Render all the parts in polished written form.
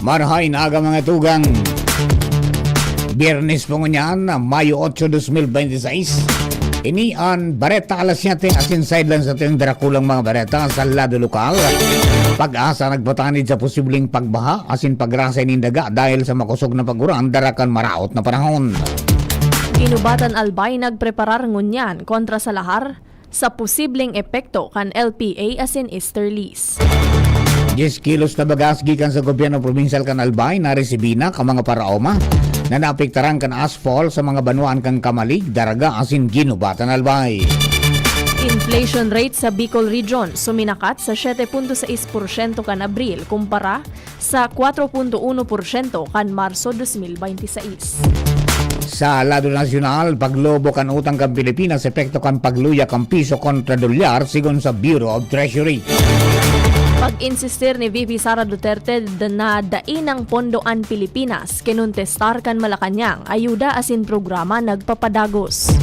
Marhay na aga mga tugang. Biyernes po ngunyan, Mayo 8, 2026. Ini ang Bareta alas 7 asin sideline sa tuyong darakulang mga Bareta sa lado lokal. Pag-asa nagpatanid sa posibleng pagbaha asin pagrasay ng daga dahil sa makusog na paguran darakan maraot na panahon. Ginubatan Albay nagpreparar ngunyan kontra sa lahar sa posibleng epekto kan LPA asin easterlies. 10 kilos na bagas gikan sa gobyerno provincial kan Albay na resibina ka mga paraoma na naapektaran kan asphalt sa mga banuan kang Kamalig, Daraga asin ginubatan Albay. Inflation rate sa Bicol Region suminakat sa 7.6% kan Abril kumpara sa 4.1% kan Marso 2026. Sa lado nasyonal, paglobo kan utang kan Pilipinas, epekto kan pagluya kan piso kontra dolyar sigon sa Bureau of Treasury. Pag-insistir ni VP Sara Duterte na dain ang pondoan Pilipinas, kinuntestar kan Malacanang, ayuda asin programa nagpapadagos.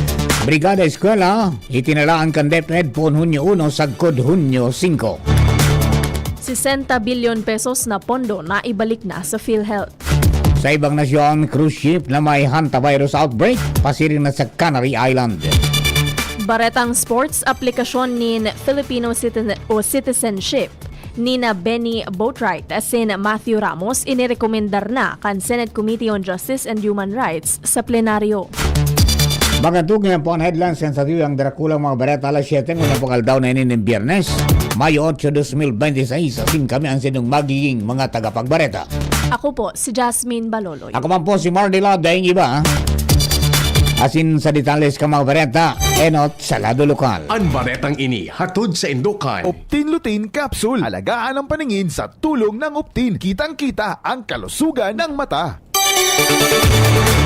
Brigada Eskwela, itinalaan kan DepEd poon Hunyo 1 sagkod Hunyo 5. 60 bilyon pesos na pondo na ibalik na sa PhilHealth. Sa ibang nasyon, cruise ship na may hantavirus outbreak, pasiring na sa Canary Island. Baretang sports aplikasyon ni Filipino citizenship nina Benny Boatwright asin Matthew Ramos inirekomendar na kan Senate Committee on Justice and Human Rights sa plenaryo. Magandang ngayon po ang headlines sa tuyang darakulang mga Bareta alas 7 mula po kaldaw na inin ng Biyernes, Mayo 8, 2026. Asin kami ang sinong magiging mga tagapagbareta. Ako po si Jasmine Baloloy. Ako man po si Mardila, dahil iba. Asin sa detalles ka mga Bareta, enot sa lado lokal. Ang baretang ini hatod sa Indukan. Optin Lutein Capsule. Alagaan ang paningin sa tulong ng Optin. Kitang-kita ang kalusugan ng mata.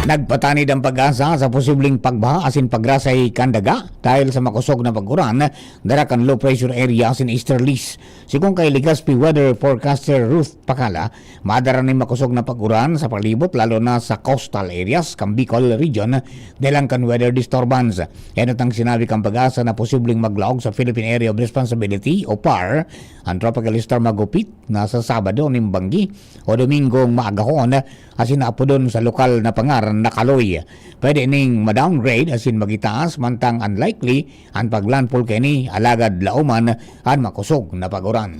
Nagpatanid ang pag-asa sa posibleng pagbaha asin pagrasay kandaga dahil sa makusog na paguran darakan low pressure area asin easterlies. Sikong kay Legazpi weather forecaster Ruth Pakala, madara ni makusog na paguran sa palibot lalo na sa coastal areas kang Bicol region dahil kan weather disturbance. Yan ang sinabi kang pag-asa na posibleng maglaog sa Philippine Area of Responsibility o PAR ang tropical storm magupit na sa Sabado ng Banggi o Domingong maagahon asin na doon sa lokal na pangaran na Kaloy. Pwede ning ma-downgrade asin magitaas mantang unlikely ang paglandfall kini alagad lauman ang makusog na paguran.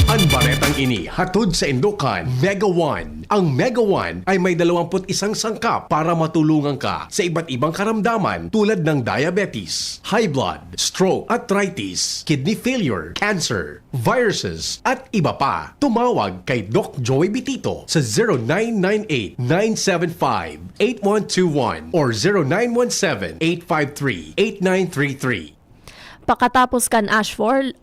Ang baretang ini hatod sa Indukan, Mega One. Ang Mega One ay may 21 sangkap para matulungan ka sa iba't ibang karamdaman tulad ng diabetes, high blood, stroke, arthritis, kidney failure, cancer, viruses, at iba pa. Tumawag kay Doc Joey Bitito sa 0998-975-8121 or 0917-853-8933. Pakatapos kan ashfall,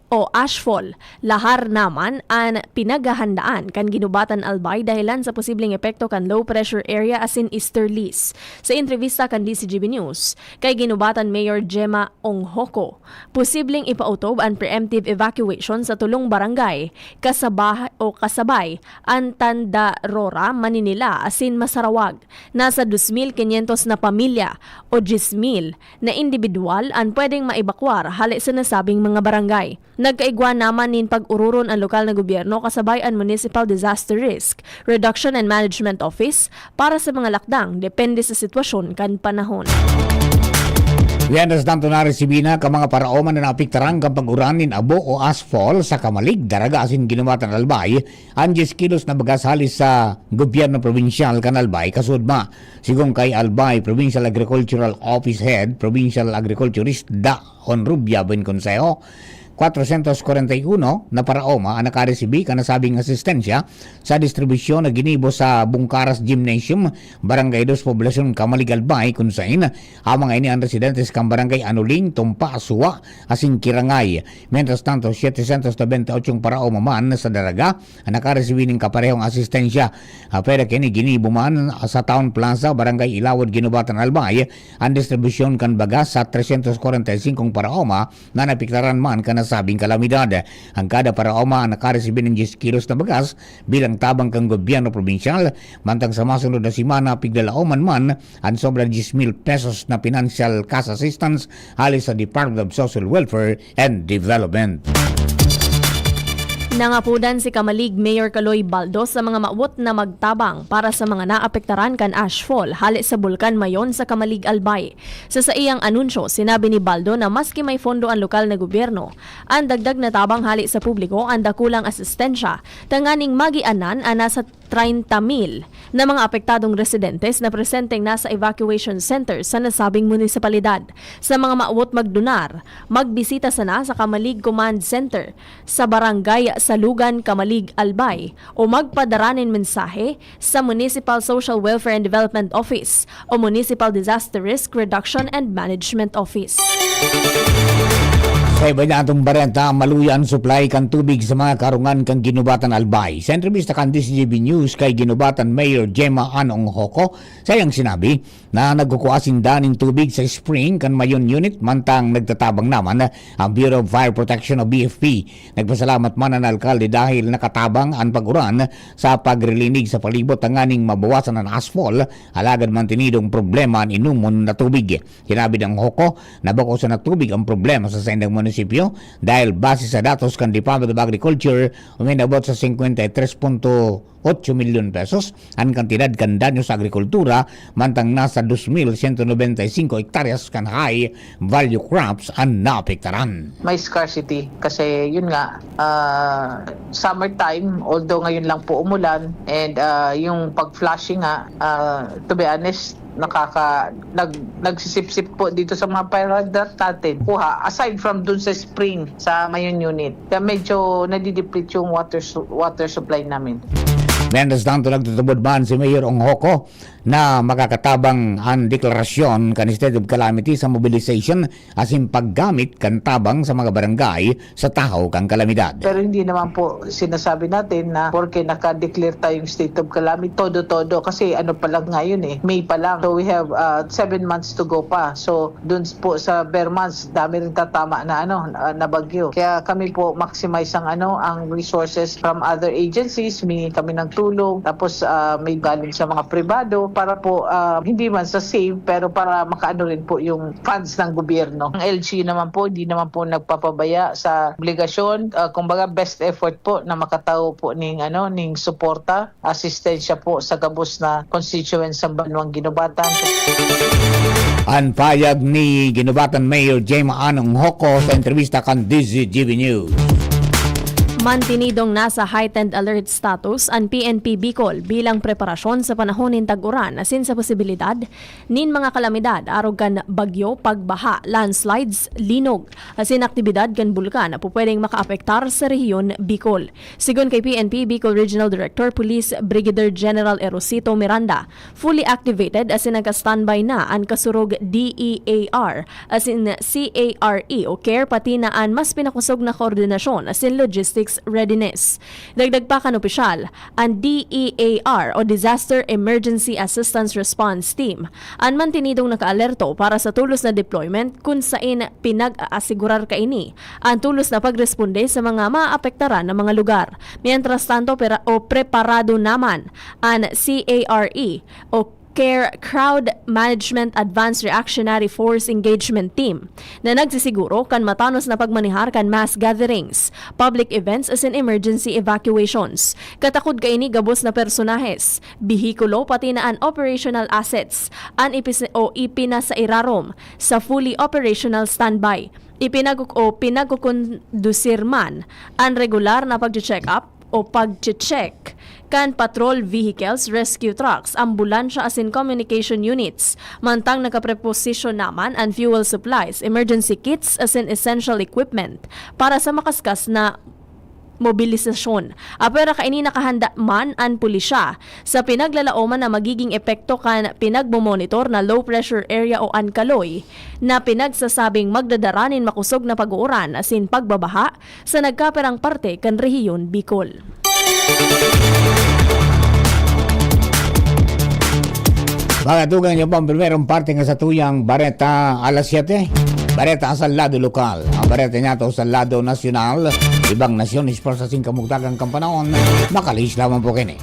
lahar naman ang pinaghahandaan kan ginubatan Albay dahilan sa posibleng epekto kan low pressure area asin easterlies. Sa entrevista kan DCGB News, kay ginubatan Mayor Gemma Onghoko, posibleng ipautob ang preemptive evacuation sa tulong barangay kasabay ang Tandarora, Maninila asin Masarawag. Nasa 2,500 na pamilya o 10,000 na individual ang pwedeng maibakwar hali sa nasabing mga barangay. Nagkaigwa naman nin pag-ururon ang lokal na gobyerno kasabay ang Municipal Disaster Risk Reduction and Management Office para sa mga lakdang depende sa sitwasyon kan panahon. Wianas tanto na resibina ka mga paraoman na naapiktarang kang pag-uranin abo o asphalt sa Kamalig, Daraga asin ginumatan Albay, ang 10 kilos na bagas halis sa gobyerno provincial kan Albay kasudma. Sigong kay Albay Provincial Agricultural Office Head, Provincial Agriculturist Da Honrubia Benconsejo, 441 na paraoma ang nakaresibi ka nasabing asistensya sa distribusyon na ginibo sa Bungkaras Gymnasium, Barangay 2, Poblasyon Kamalig Albay kung saan ang mga ini ang residentes kang Barangay Anuling, Tumpa, Suwa, asin Kirangay. Mientras tanto, 728 paraoma man sa Daraga ang nakaresibi ng kaparehong asistensya. Pero kini ginibo man sa Town Plaza, Barangay Ilawod, Ginubatan Albay ang distribusyon kan bagas sa 345 paraoma na napiktaran man ka sabing kalamidad. Ang kada paraoma ang nakaresibin ng 10 kilos na bagas bilang tabang kang gobyerno provinsyal, mantang sa masunod na simana pigdalaoman man ang sobra 10,000 pesos na financial cash assistance halis sa Department of Social Welfare and Development. Nangapudan si Kamalig Mayor Kaloy Baldo sa mga maawot na magtabang para sa mga naapektaran kan ashfall hali sa bulkan mayon sa Kamalig Albay. Sa iyang anunsyo, sinabi ni Baldo na maski may fondo ang lokal na gobyerno, ang dagdag na tabang hali sa publiko ang dakulang asistensya, tanganing magianan ang nasa 30,000 na mga apektadong residentes na presenteng nasa evacuation center sa nasabing munisipalidad. Sa mga maawot magdunar, magbisita sana sa Kamalig Command Center sa Barangay Salugan, Kamalig, Albay o magpadaranin mensahe sa Municipal Social Welfare and Development Office o Municipal Disaster Risk Reduction and Management Office. Sa iba na itong barenta, maluyan supply kan tubig sa mga karungan kang Ginubatan Albay. Sa entrevista kan DCGB News kay Ginubatan Mayor Gemma Anong Hoko, sayang sinabi na nagkukuasing daning tubig sa spring kan mayon unit mantang nagtatabang naman ang Bureau of Fire Protection o BFP. Nagpasalamat man ang alkalde dahil nakatabang ang paguran sa pagrilinig sa palibot tanganing mabawasan ang asphalt, alagad man tinidong problema ang inumon na tubig. Sinabi ng Hoko na bakusan na tubig ang problema sa sendang munisipyo dahil base sa datos kan Department of Agriculture uminabot sa 53.8 milyon pesos ang kantidad kan danyo sa agrikultura mantang nasa 2,195 hektaryas kan high value crops ang naapektaran. May scarcity kasi yun nga summertime, although ngayon lang po umulan, and yung pag-flushing nga to be honest nagsisip-sip po dito sa mga pyrodat natin kuha aside from dun sa spring sa mayon unit, kaya medyo nadideplete yung water supply namin. Mendes tanto nagtutubod man si Mayor Ong Hoko na makakatabang ang deklarasyon kan state of calamity sa mobilization asin paggamit kan tabang sa mga barangay sa tahaw kang kalamidad. Pero hindi naman po sinasabi natin na porque naka-declare tayong state of calamity todo kasi ano pa lang ngayon May pa lang, so we have 7 months to go pa, so dun po sa bare months dami rin tatama na na bagyo, kaya kami po maximize ang resources from other agencies, kami ng tulong, tapos may galing sa mga pribado para po hindi man sa save pero para makaano rin po yung funds ng gobyerno. Ang LG naman po hindi naman po nagpapabaya sa obligasyon, kumbaga best effort po na makatao po ning suporta, asistensya po sa gabos na constituents sa Banwang Ginubatan. Ang payag ni Ginubatan Mayor Gemma Anong Hoko sa entrevista kan DCGB News. Mantinidong nasa heightened alert status ang PNP Bicol bilang preparasyon sa panahon ng tag-uran asin sa posibilidad nin mga kalamidad arog kan bagyo, pagbaha, landslides, linog asin aktibidad kan bulkan na pupwedeng makaapektar sa rehiyon Bicol. Sigon kay PNP Bicol Regional Director Police Brigadier General Erosito Miranda, fully activated asin nagka-standby na ang kasurog DEAR asin CARE o CARE pati na ang mas pinakusog na koordinasyon asin logistics readiness. Dagdag pa kan opisyal, ang DEAR o Disaster Emergency Assistance Response Team ang mantinidong nakaalerto para sa tulos na deployment kung saan pinag-aasigurar kaini ang tulos na pagresponde sa mga maapektaran ng mga lugar. Mientras tanto preparado naman ang CARE o CARE Crowd Management Advanced Reactionary Force Engagement Team na nagsisiguro kan matanos na pagmanihar kan mass gatherings, public events as in emergency evacuations. Katakod kaini gabos na personahes, bihikulo pati na an operational assets an ipina sa irarom sa fully operational standby. Pinagkukondusir man ang regular na pag-check up o pag-check kan patrol vehicles, rescue trucks, ambulansya asin communication units. Mantang nakapreposisyon naman ang fuel supplies, emergency kits asin essential equipment para sa makaskas na mobilisasyon. Apera kaini nakahanda man ang pulisya sa pinaglalaoman na magiging epekto kan pinagmomonitor na low pressure area o Ankaloy na pinagsasabing magdadaranin makusog na pag-uuran asin pagbabaha sa nagkaperang parte kan rehiyon Bicol. Magatugan niyo po ang primerong parte nga sa tuyang Bareta alas 7. Bareta sa lado lokal. Ang bareta niya to sa lado nasyonal. Ibang nasyon ispor sa singkamugtagang kampanahon. Makalis lamang po kini.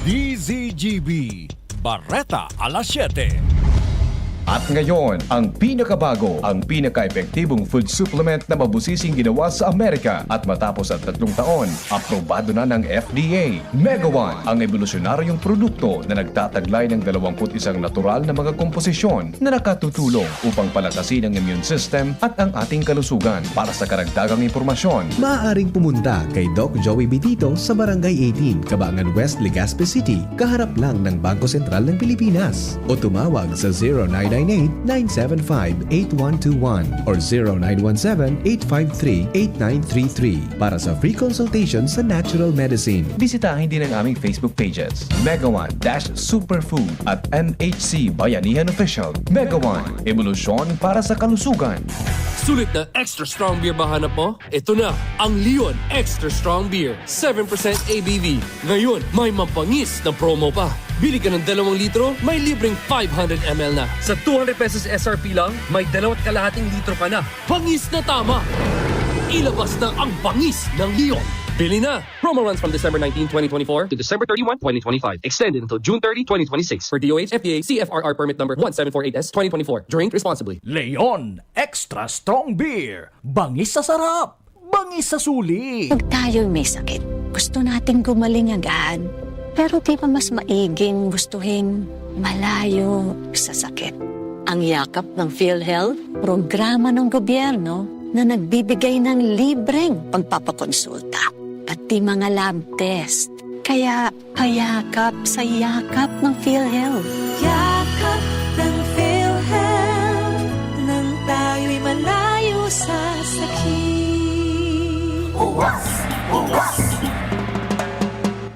DZGB Bareta alas 7. At ngayon, ang pinakabago, ang pinaka-epektibong food supplement na mabusising ginawa sa Amerika at matapos ang 3 taon, aprobado na ng FDA. Mega One, ang evolusyonaryong produkto na nagtataglay ng 21 natural na mga komposisyon na nakatutulong upang palakasin ang immune system at ang ating kalusugan. Para sa karagdagang impormasyon, Maaaring pumunta kay Doc Joey Bitito sa Barangay 18, Cabangan West, Legazpi City, kaharap lang ng Bangko Sentral ng Pilipinas. O tumawag sa 0998-975-8121 or 0917-853-8933 para sa free consultation sa natural medicine. bisitahin din ang aming Facebook pages, Mega One-Superfood at MHC Bayanihan Official. Mega One, evolusyon para sa kalusugan. Sulit na extra strong beer ba hanap mo? Ito na, ang Leon Extra Strong Beer. 7% ABV. Ngayon, may mampangis na promo pa. Bili ka ng 2 litro, may libreng 500 ml na. Sa 200 pesos SRP lang, may 2.5 litro ka na. Pangis na tama! Ilabas na ang bangis ng Leon. Bili na! Promo runs from December 19, 2024 to December 31, 2025. Extended until June 30, 2026. For DOH, FDA, CFRR permit number 1748S, 2024. Drink responsibly. Leon Extra Strong Beer. Bangis sa sarap. Bangis sa sulit. Pag tayo'y may sakit, gusto nating gumaling agad. Pero di ba mas maiging gustuhin malayo sa sakit? Ang yakap ng PhilHealth, programa ng gobyerno na nagbibigay ng libreng pagpapakonsulta, pati mga lab test. Kaya payakap sa yakap ng PhilHealth. Yakap ng PhilHealth, nang tayo'y malayo sa sakit.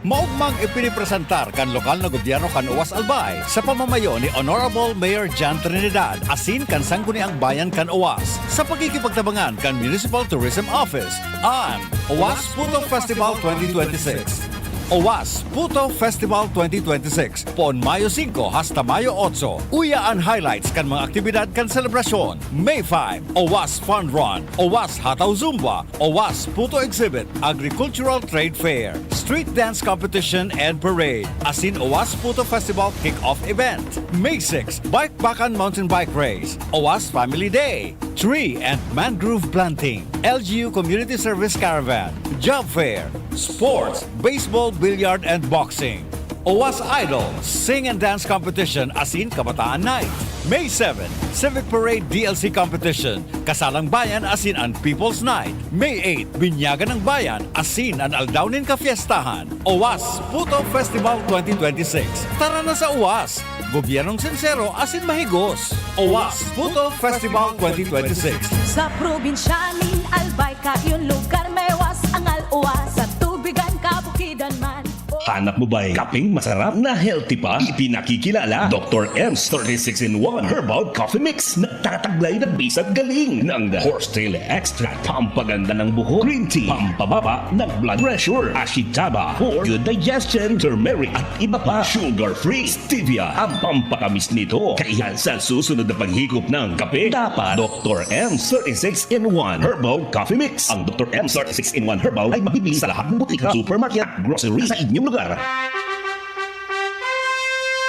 Maugmang ipinipresentar kan lokal na gobyerno kan Uwas Albay sa pamamayo ni Honorable Mayor Jan Trinidad asin kan Sangguniang Bayan kan Uwas sa pagkikipagtabangan kan Municipal Tourism Office ang Uwas Puto Festival 2026. Uwas Puto Festival 2026 pon Mayo 5 hasta Mayo 8. Uyaan highlights kan mga aktibidad kan selebrasyon. May 5, Uwas Fun Run, Uwas Hataw Zumba, Uwas Puto Exhibit, Agricultural Trade Fair, Street Dance Competition and Parade, asin Uwas Puto Festival Kick-Off Event. May 6, Bike Bakan Mountain Bike Race, Uwas Family Day, Tree and Mangrove Planting, LGU Community Service Caravan, Job Fair, Sports, Baseball, Billiard and Boxing. Uwas Idol, Sing and Dance Competition asin Kabataan Night. May 7, Civic Parade DLC Competition, Kasalang Bayan asin ang People's Night. May 8, Binyagan ng Bayan asin ang Aldaunin ka Fiestahan. Uwas Puto Festival 2026. Tara na sa Uwas! Gobyernong sincero asin mahigos. Uwas Puto Festival 2026. Sa probinsyanin, Albay, kayon lugar may was ang al-uwas. Sa tubigan, kabukidan man. Hanap mo ba'y kaping masarap na healthy pa? Ipinakikilala Dr. M's 36-in-1 Herbal Coffee Mix na tataglay na bisag galing ng horsetail extract, pampaganda ng buhok, green tea, pampababa ng blood pressure, ashitaba for good digestion, turmeric at iba pa, sugar-free, stevia ang pampakamis nito. Kaya sa susunod na paghigop ng kape, dapat Dr. M's 36-in-1 Herbal Coffee Mix. Ang Dr. M's 36-in-1 Herbal ay mabibili sa lahat ng butika, supermarket at grocery sa inyong lugar.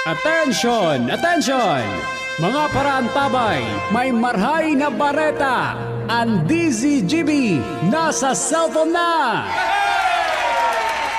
Attention! Attention! Mga parantabay, may marhay na bareta. Ang DZGB nasa cellphone na!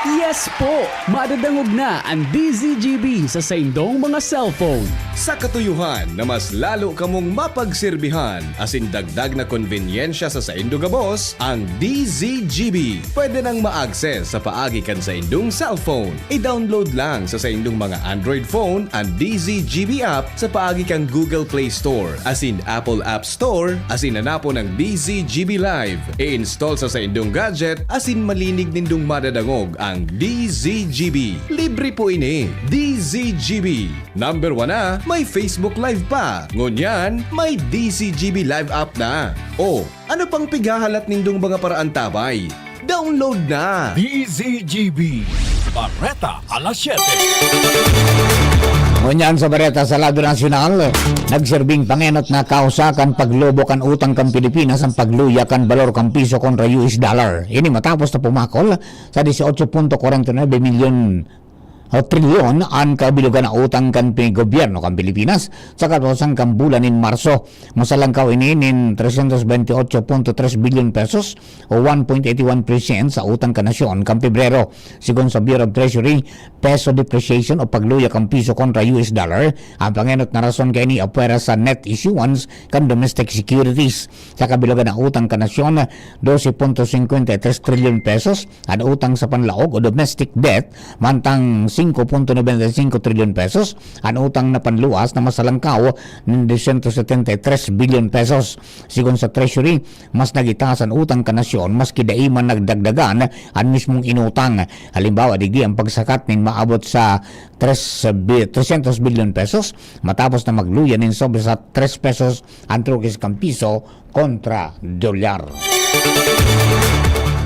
Yes po! Madadangog na ang DZGB sa saindong mga cellphone. Sa katuyuhan na mas lalo kamong mapagserbihan asin dagdag na konvenyensya sa saindo gabos, ang DZGB pwede nang ma-access sa paagi kan sa indong cellphone. I-download lang sa saindong mga Android phone ang DZGB app sa paagi kang Google Play Store asin Apple App Store asin hanapo ng DZGB Live. I-install sa saindong gadget asin malinig nindong madadangog ang DZGB. Libre po ini. DZGB. Number 1 na, may Facebook Live pa. Ngunyan, may DZGB Live app na. O, ano pang pighahalat nindong mga paraan tabay? Download na! DZGB Bareta alas 7. Ngunyan sa Bareta sa Lado Nasyonal, nagserbing pangenot na kausa kan paglobo kan utang kan Pilipinas ang pagluya kan balor kan piso kontra US dollar. Ini matapos na pumakol sa 18.49 milyon trilyon ang kabilugan na utang kan gobyerno kan Pilipinas sa katapusang kan bulan nin Marso. Masalangkaw ini nin 328.3 billion pesos o 1.81% sa utang kan nasyon kan Pebrero. Sigon sa Bureau of Treasury, peso depreciation o pagluya kan piso kontra US dollar ang pangenot na rason kay ni apwera sa net issuance kan domestic securities. Sa kabilugan na utang kan nasyon, 12.53 trilyon pesos at utang sa panlaog o domestic debt mantang 5.95 trilyon pesos ang utang na panluwas na masalangkaw ng 273 billion pesos. Sigon sa Treasury, mas nagitaas ang utang ka nasyon maski daiman nagdagdagan ang mismong inutang. Halimbawa, digdi ang pagsakat ning maabot sa 300 billion pesos matapos na magluya nin sobre sa 3 pesos ang trukis kang piso kontra dolyar.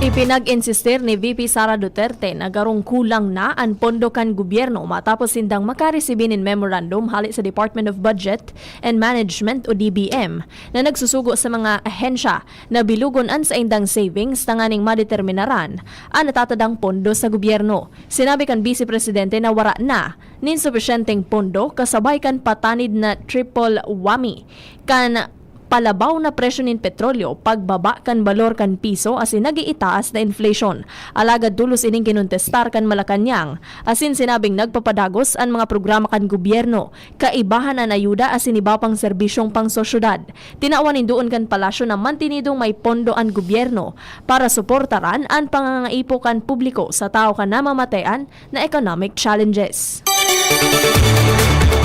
Ipinag-insistir ni VP Sara Duterte na garong kulang na ang pondo kan gobyerno matapos sindang makaresibin in memorandum hali sa Department of Budget and Management o DBM na nagsusugo sa mga ahensya na bilugon-an sa indang savings tanganing madeterminaran ang natatadang pondo sa gobyerno. Sinabi kan Vice Presidente na wara na nin sufisyenteng pondo kasabay kan patanid na triple whammy kan palabaw na presyo nin petrolyo, pagbaba kan balor kan piso asin nagiitaas na inflation. Alagad tulos ining kinuntestar kan Malacanang asin sinabing nagpapadagos ang mga programa kan gobyerno, kaibahan ang ayuda asin iba pang serbisyong pang sosyudad. Tinawan doon kan palasyo na mantinidong may pondo ang gobyerno para suportaran ang pangangaipo kan publiko sa tao kan namamatayan na economic challenges.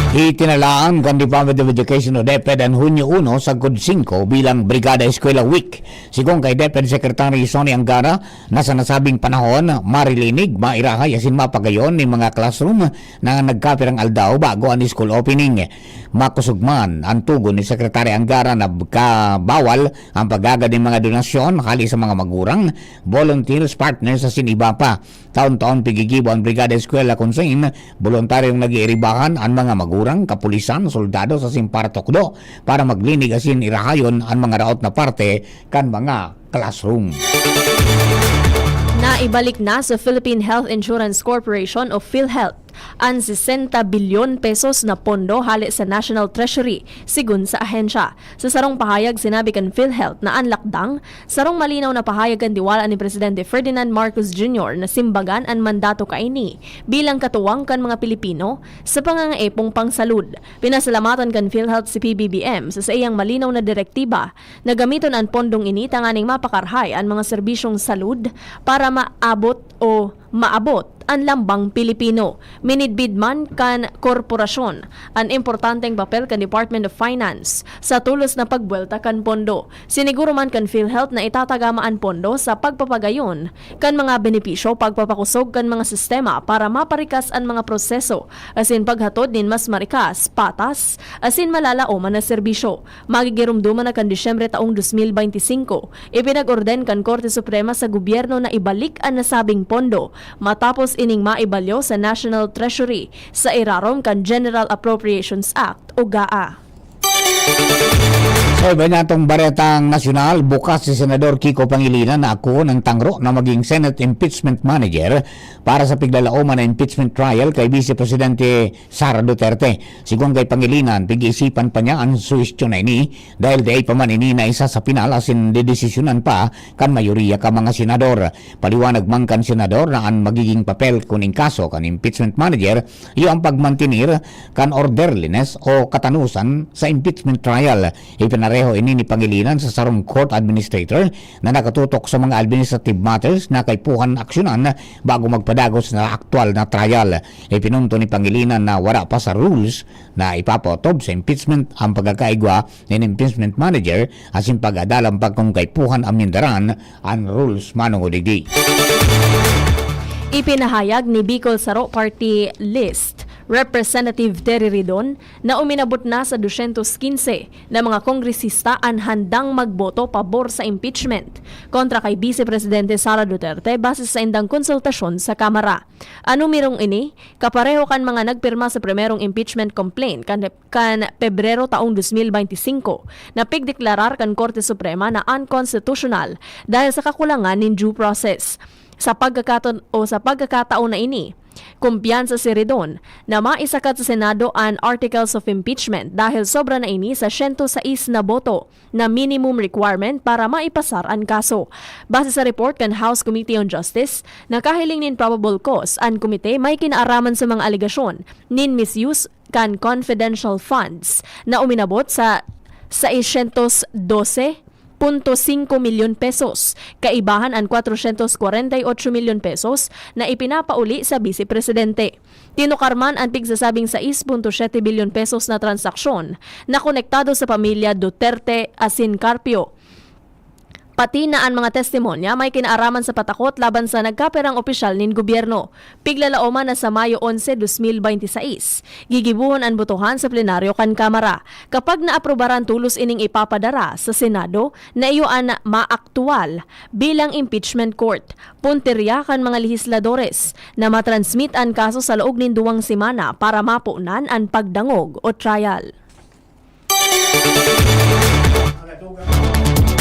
Itinalaan kan Department of Education o DepEd ang Hunyo 1 sa Good 5 bilang Brigada Eskwela Week. Sigong kay DepEd Secretary Sonny Angara na sa nasabing panahon marilinig, mairahay asin mapagayon ni mga classroom na nagkapirang aldaw bago ang school opening. Makusugman ang tugon ni Secretary Angara na bawal ang paggagad ng mga donasyon hali sa mga magurang, volunteers, partners asin iba pa. Taon-taon pigigibo ang Brigada Eskwela kung saan voluntaryong nag-iiribahan ang mga magurang, kapulisan, soldado sa Simpartokdo para maglinig asin irahayon ang mga raot na parte kan mga classroom. Naibalik na sa Philippine Health Insurance Corporation o PhilHealth ang 60 bilyon pesos na pondo hali sa National Treasury sigun sa ahensya. Sa sarong pahayag sinabi kan PhilHealth na ang lakdang sarong malinaw na pahayag kan diwala ni Presidente Ferdinand Marcos Jr. na simbagan ang mandato kaini bilang katuwang kan mga Pilipino sa pangangaipong pangsalud. Pinasalamatan kan PhilHealth si PBBM sa iyang malinaw na direktiba na gamiton ang pondong ini tanganing mapakarhay ang mga serbisyong salud para maabot ang lambang Pilipino. Minidbid man kan korporasyon ang importanteng papel kan Department of Finance sa tulos na pagbuelta kan pondo. Siniguro man kan PhilHealth na itatagama ang pondo sa pagpapagayon kan mga benepisyo, pagpapakusog kan mga sistema para maparikas ang mga proseso asin paghatod nin mas marikas, patas asin malalaoman na serbisyo. Magigirumduman na kan Disyembre taong 2025. Ipinag-orden kan Korte Suprema sa gobyerno na ibalik ang nasabing pondo matapos ining maibalyo sa National Treasury sa irarom kan General Appropriations Act o GAA. Sa iba natong baretang nasyonal, bukas si Senador Kiko Pangilinan na ako ng tangro na maging Senate Impeachment Manager para sa piglalauman na impeachment trial kay Vice Presidente Sara Duterte. Sigong kay Pangilinan, pag-iisipan pa niya ang suwestyon na ini dahil day pa man ini na isa sa pinal asin didesisyonan pa kan mayoriya ka mga senador. Paliwanag man kan senador na ang magiging papel kuning kaso kan impeachment manager yung pagmantinir kan orderliness o katanusan sa impeachment trial. Ipinareho ini ni Pangilinan sa sarong court administrator na nakatutok sa mga administrative matters na kaipuhan aksyonan bago magpadagos na aktual na trial. Ipinunto ni Pangilinan na wala pa sa rules na ipapotob sa impeachment ang pagkakaigwa ng impeachment manager asin pag-adalang pagkong kaipuhan amyendaran ang rules manong udigdi. Ipinahayag ni Bicol Saro Party List Representative Terry Ridon na uminabot na sa 215 na mga kongresista ang handang magboto pabor sa impeachment kontra kay Vice Presidente Sara Duterte base sa indang konsultasyon sa Kamara. Ang numerong ini, kapareho kan mga nagpirma sa primerong impeachment complaint kan Pebrero taong 2025 na pigdeklarar kan Korte Suprema na unconstitutional dahil sa kakulangan ng due process. Sa pagkakataon na ini, kumpiyansa si Ridon na maisakat sa Senado ang articles of impeachment dahil sobra na ini sa 106 na boto na minimum requirement para maipasar ang kaso. Base sa report kan House Committee on Justice, nakahiling nin probable cause ang komite may kinaaraman sa mga aligasyon nin misuse kan confidential funds na uminabot sa 612.5 milyon pesos, kaibahan ang 448 milyon pesos na ipinapauli sa Vice Presidente. Tinukarman ang pigsasabing 6.7 bilyon pesos na transaksyon na konektado sa pamilya Duterte Asin Carpio. Pati na ang mga testimonya may kinaaraman sa patakot laban sa nagkaperang opisyal nin gobyerno. Piglalaoman na sa Mayo 11, 2026. Gigibuhon ang botohan sa plenaryo kan Kamara. Kapag naaprobaran tulos ining ipapadara sa Senado na iyoan maaktual bilang impeachment court. Punteriya kan mga legisladores na matransmit ang kaso sa loob nin 2 semana para mapunan ang pagdangog o trial.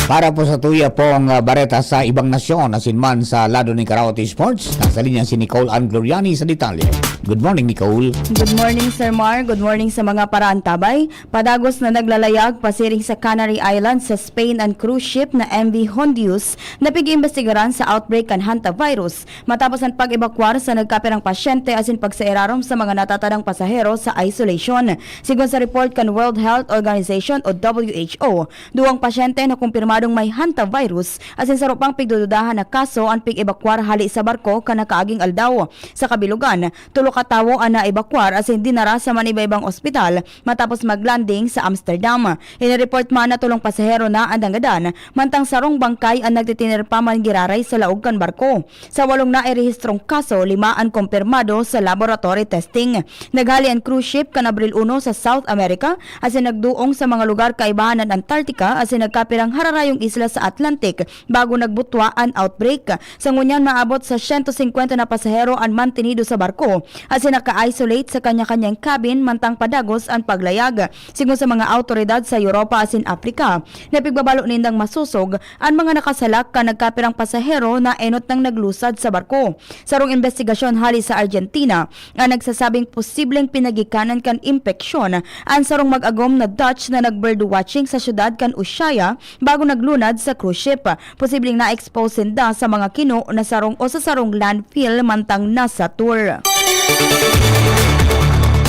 Para po sa tuya pong bareta sa ibang nasyon asinman sa lado ng Karaoke Sports, nasa linya si Nicole Ann Gloriani sa detalye. Good morning, Nicole. Good morning, Sir Mar. Good morning sa mga paraantabay. Padagos na naglalayag pasiring sa Canary Islands sa Spain ang cruise ship na MV Hondius na pig-imbestigaran sa outbreak kan hantavirus matapos ang pag-ebakwar sa nagkaperang pasyente asin pagsairarom sa mga natatadang pasahero sa isolation. Sigon sa report kan World Health Organization o WHO, 2 pasyente na kumpirmadong may hantavirus asin sa rupang pigdududahan na kaso ang pig-ebakwar hali sa barko kana kaaging aldaw. Sa kabilugan, 3 katawo ang na-ebakwar asin dinara sa manibaybang ospital matapos maglanding sa Amsterdam. Inireport man na 3 pasahero na andanggadan, mantang sarong bangkay ang nagtitinir pa man giraray sa laog kan barko. Sa 8 na irehistrong kaso, 5 ang kumpirmado sa laboratory testing. Naghali ang cruise ship kan Abril 1 sa South America asin nagduong sa mga lugar kaibahan ng Antarctica asin nagkapirang hararayong isla sa Atlantic bago nagbutwa ang outbreak. Sa ngunyan maabot sa 150 na pasahero ang mantinido sa barko asin naka-isolate sa kanya-kanyang cabin mantang padagos ang paglayag. Sigon sa mga autoridad sa Europa asin Africa, napigbabalo nindang masusog ang mga nakasalak ka nagkapirang pasahero na enot nang naglusad sa barko. Sarong investigasyon hali sa Argentina ang nagsasabing posibleng pinagikanan kan impeksyon ang sarong mag-agom na Dutch na nag-bird watching sa syudad kan Ushuaia bago naglunad sa cruise ship. Posibleng na-expose sinda sa mga kino na sarong o sa sarong landfill mantang nasa tour.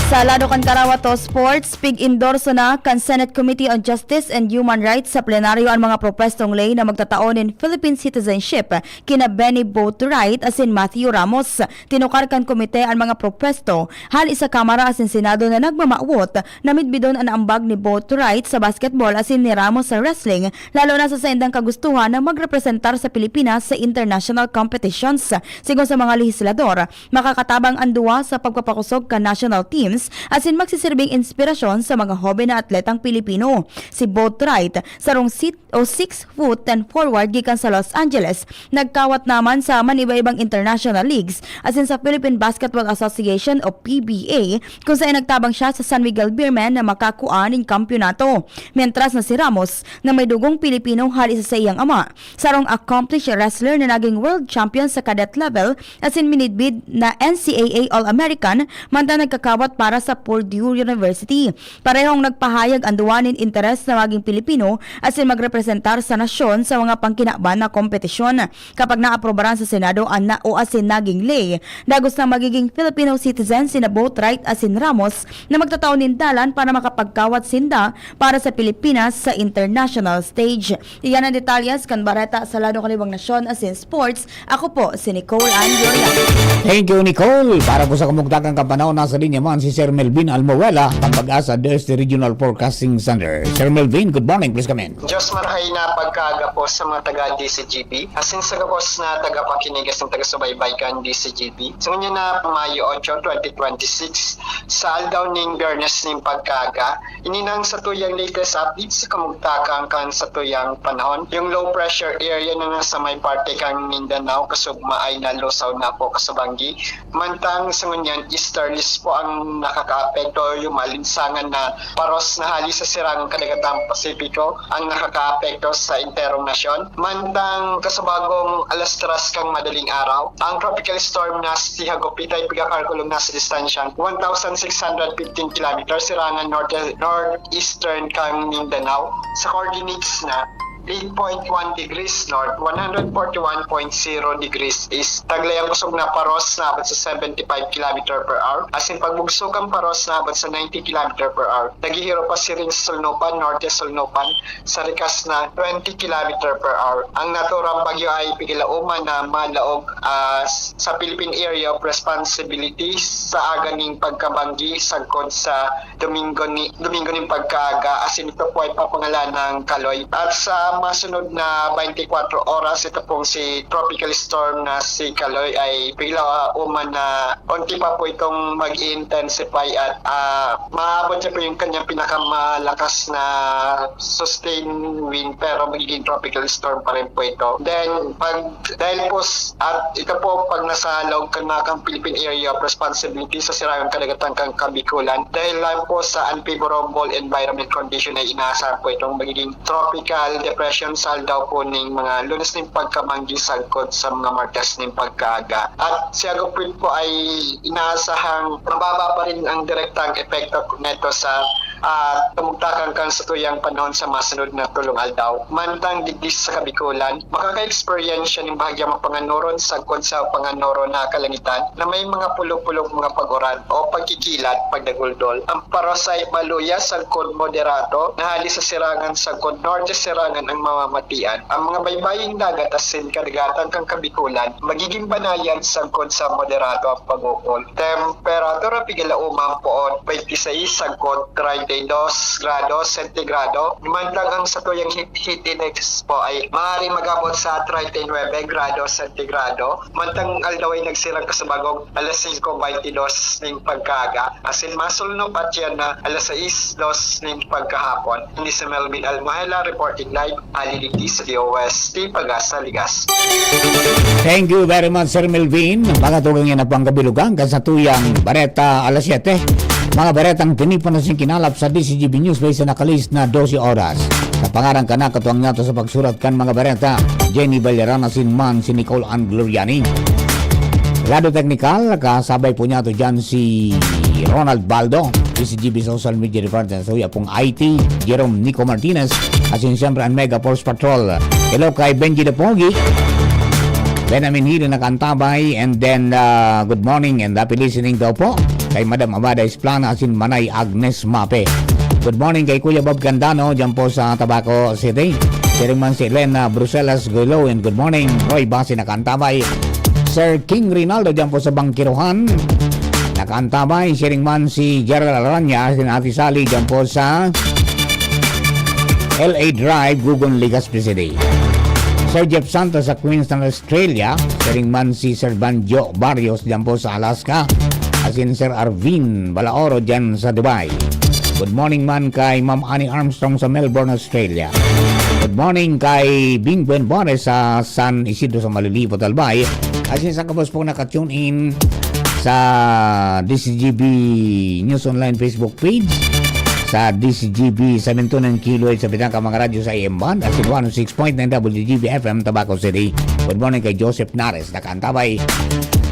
Sa lado kan Karawato Sports, pig-endorso na kan Senate Committee on Justice and Human Rights sa plenaryo ang mga propestong lay na magtataon in Philippine citizenship kina Benny Boatwright asin Matthew Ramos. Tinukar kan komite ang mga propesto hali sa Kamara asin Senado na nagmamaawot na midbidon ang ambag ni Boatwright sa basketball asin ni Ramos sa wrestling, lalo na sa indang kagustuhan na magrepresentar sa Pilipinas sa international competitions. Sigon sa mga legislador, makakatabang ang duwa sa pagpapakusog kan national teams asin magsisilbing inspirasyon sa mga hobe na atletang Pilipino. Si Boatwright, sarong 6 foot 10 forward gikan sa Los Angeles, nagkawat naman sa maniba-ibang international leagues asin sa Philippine Basketball Association o PBA kung saan nagtabang siya sa San Miguel Beermen na makakuha ng kampyonato. Mientras na si Ramos na may dugong Pilipino hali sa iyang ama, sarong accomplished wrestler na naging world champion sa cadet level asin minidbid na NCAA All-American mantang nagkakawat para sa Purdue University. Parehong nagpahayag ang duwanin interes na maging Pilipino asin magrepresentar sa nasyon sa mga pangkinaban na kompetisyon. Kapag naaprobaran sa Senado ang o asin naging lay, dagos na magiging Filipino citizen sina Boatwright asin Ramos na magtataon dalan para makapagkawat sinda para sa Pilipinas sa international stage. Iyan ang detalyas kan bareta sa lado kanibang nasyon asin sports. Ako po si Nicole Ann Gloriani. Thank you, Nicole. Para po sa kamugtagang kapanahon, nasa linya man si Sir Melvin Almoela, Pag-asa Deste Regional Forecasting Center. Sir Melvin, good morning. Please come in. Diyos marahay na pagkaaga po sa mga taga-DCGB. Asin sa gabos na taga-pakinigas ng taga-subaybay kan DCGB. So ngayon na Mayo 8, 2026, sa aldaw ning Biyernes ning pagkaaga, ininang sa tuyang latest update sa kamugtakang kan sa tuyang panahon. Yung low pressure area na nasa may parte kang Mindanao, kasugma ay nalusaw na po kasabanggi. Mantang sa ngunyan, easterlies po ang nakakaapekto o yung malinsangan na paros na hali sa sirangang kadagatang Pasipiko ang nakakaapekto sa interong nasyon. Mantang kasabagong alas 3 kang madaling araw, ang tropical storm na si Hagupit ay pagkakalkulong nasa distansyang 1,615 km sirangan northeastern kang Mindanao sa coordinates na 8.1 degrees north, 141.0 degrees east. Taglayang kusog na paros na abot sa 75 km per hour. As in, pagbugsok ang paros na abot sa 90 km per hour. Nagihiro pa si rin Solnopan, Norte Solnopan, sa rikas na 20 km per hour. Ang naturang bagyo ay pigilauman na malaog sa Philippine Area of Responsibility sa aganing pagkabanggi sagkod sa Domingo ni pagkaaga. As in, ito po ay papangalan ng Kaloy. At sa masunod na 24 oras, ito pong si tropical storm na si Kaloy ay bigla uman na unti pa po itong mag-intensify at maabot siya po yung kanyang pinakamalakas na sustained wind pero magiging tropical storm pa rin po ito. Then, dahil po at ito po pag nasa loob ka na kang Philippine Area of Responsibility sa sirangang kadagatang kang Kabikulan, dahil lang po sa unfavorable environment condition ay inaasahan po itong magiging tropical depression saldaw po ng mga lunes ng pagkamanggi sagkod sa mga martes ng pagkaaga. At si Hagupit po ay inaasahang mababa pa rin ang direktang epekto nito sa tumugtakan kan sa tuyang panahon sa masunod na tulong aldaw. Mantang digdis sa Kabikulan, makaka-experience siya ng bahagyang mapanganoron sagkod sa panganoron na kalangitan na may mga pulong-pulong mga paguran o pagkikilat, pagdaguldol. Ang paros ay maluya sagkod moderato na hali sa sirangan sagkod norte sirangan ang mamamatian. Ang mga baybaying dagat asin kadagatan kang Kabikulan magiging banayan sagkod sa moderato ang pagukol. Temperatura pigilauman poon 26 sagkod 32 grados sentigrado. Mantang ang sa tuyang heat index po ay maaaring magabot sa 39 grados sentigrado. Mantang aldaw ay nagsirang kasabagong alas 5:22 ng pagkaaga. Asin masulno pa yan na alas 6:02 ng pagkahapon. Hindi sa Melvin Almahela reporting live aliliti sa DOST Pag-asa Ligas. Thank you very much, Sir Melvin. Pagatugang yan na pang kabilugan sa tuyang Bareta alas 7. Mga baretang pinipanasing kinalap sa DCGB News base na nakalis na 12 oras. Sa pangarang ka na katuwang nato sa pagsurat kan mga bareta, Jenny Valderana Sinman, si Nicole Ann Gloriani. Lado Technical, kasabay po niya to dyan si Ronald Baldo, DCGB Social Media Department sa pong IT, Jerome Nico Martinez, asin siyempre ang Mega Force Patrol. Hello kay Benji de Pogi, Benamin Hiri na kantabay, and then good morning and happy listening daw po kay Madam Amada Esplana asin Manay Agnes Mape. Good morning kay Kuya Bob Candano dyan po sa Tabaco City. Sharing man si Elena Bruselas Golo, and good morning Roy Basi na kantabay. Sir King Rinaldo dyan po sa Bangkiruhan nakantabay. Sharing man si Gerald Aranya asin Ati Sally dyan po sa LA Drive, Gugon, Legazpi City. Sir Jeff Santos sa Queensland, Australia. Sharing man si Sir Banjo Barrios dyan po sa Alaska. Asin Sir Arvin Balaoro dyan sa Dubai. Good morning man kay Ma'am Annie Armstrong sa Melbourne, Australia. Good morning kay Bing Buenbores sa San Isidro sa Malilipot, Albay. Asin sa kapos po nakatune in sa DCGB News Online Facebook page, sa DCGB 7 kHz sa bitang ka mga radyo sa AM band, at 106.9 WGB FM Tabaco City. Good morning kay Joseph Nares nakantabay.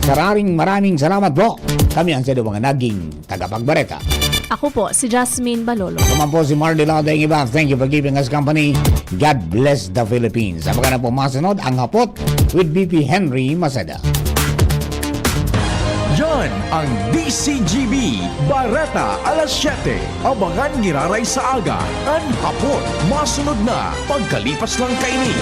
Maraming salamat po. Kami ang sado mga naging tagapagbareta. Ako po, si Jasmine Balolo. Naman po si Mardy Lauda yung iba. Thank you for giving us company. God bless the Philippines. Sa mga na po masunod, ang hapot with BP Henry Masada. Yan ang DCGB Bareta alas 7. Abangan niraray sa aga. Ang hapon, masunod na pagkalipas lang kaini.